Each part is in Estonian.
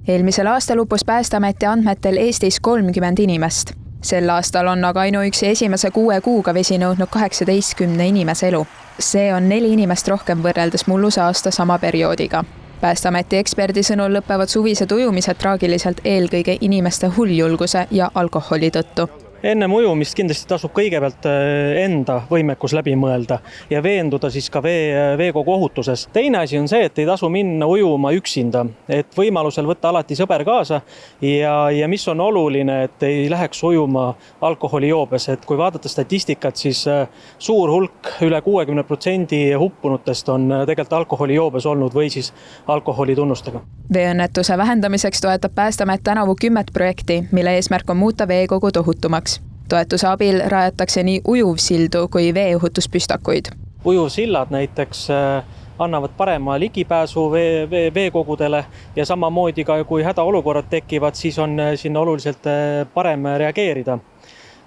Eelmisel aastal uppus Päästeameti andmetel Eestis 30 inimest. Sel aastal on aga ainuüksi esimese 6 kuuga vesi nõudnud 18 inimese elu. See on 4 inimest rohkem võrreldes mulluse aasta sama perioodiga. Päästeameti eksperdi sõnul lõpevad suvised ujumised traagiliselt eelkõige inimeste hulljulguse ja alkoholi tõttu. Enne ujumist kindlasti tasub kõigepealt enda võimekus läbi mõelda ja veenduda siis ka veekogu ohutuses. Teine asi on see, et ei tasu minna ujuma üksinda, et võimalusel võtta alati sõber kaasa ja mis on oluline, et ei läheks ujuma alkoholijoobes. Et kui vaadata statistikat, siis suur hulk, üle 60% huppunutest on tegelikult alkoholijoobes olnud või siis alkoholi tunnustega. Veeõnnetuse vähendamiseks toetab Päästeamet tänavu 10 projekti, mille eesmärk on muuta veekogu tohutumaks. Toetuse abil rajatakse nii ujuvsildu kui veeohutuspüstakuid. Ujuvsillad näiteks annavad parema ligipääsu veekogudele ja samamoodi ka kui hädaolukorrad tekivad, siis on sinna oluliselt parem reageerida.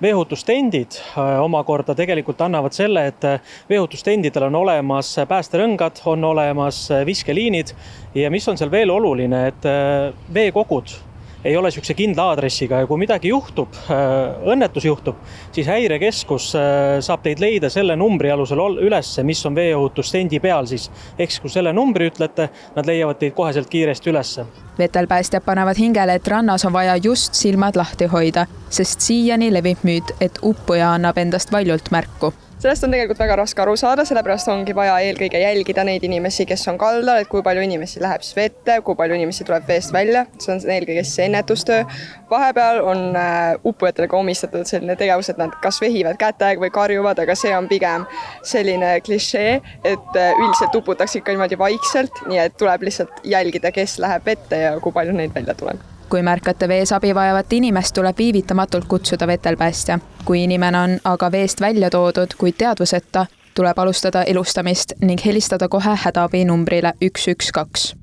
Veehutustendid omakorda tegelikult annavad selle, et veehutustendidel on olemas päästerõngad, on olemas viskeliinid ja mis on seal veel oluline, et veekogud ei ole niisuguse kindla aadressiga ja kui midagi juhtub, õnnetus juhtub, siis häirekeskus saab teid leida selle numbri alusel üles, mis on veeohutustendi peal siis. Ehk kui selle numbri ütlete, nad leiavad teid koheselt kiiresti üles. Vetelpäästjad panevad hingele, et rannas on vaja just silmad lahti hoida, sest siiani levib müüt, et uppuja annab endast valjult märku. Sellest on tegelikult väga raske aru saada, sellepärast ongi vaja eelkõige jälgida neid inimesi, kes on kaldal, et kui palju inimesi läheb siis vette, kui palju inimesi tuleb veest välja. See on eelkõige siis ennetustöö. Vahepeal on uppujatele ka omistatud selline tegevus, et nad kas vehivad kätega või karjuvad, aga see on pigem selline klišee, et üldiselt uputakse ikka niimoodi vaikselt, nii et tuleb lihtsalt jälgida, kes läheb vette ja kui palju neid välja tuleb. Kui märkate vees abi vajavat inimest, tuleb viivitamatult kutsuda vetelpäästja. Kui inimene on aga veest välja toodud, kuid teadvuseta, tuleb alustada elustamist ning helistada kohe hädaabi numbrile 112.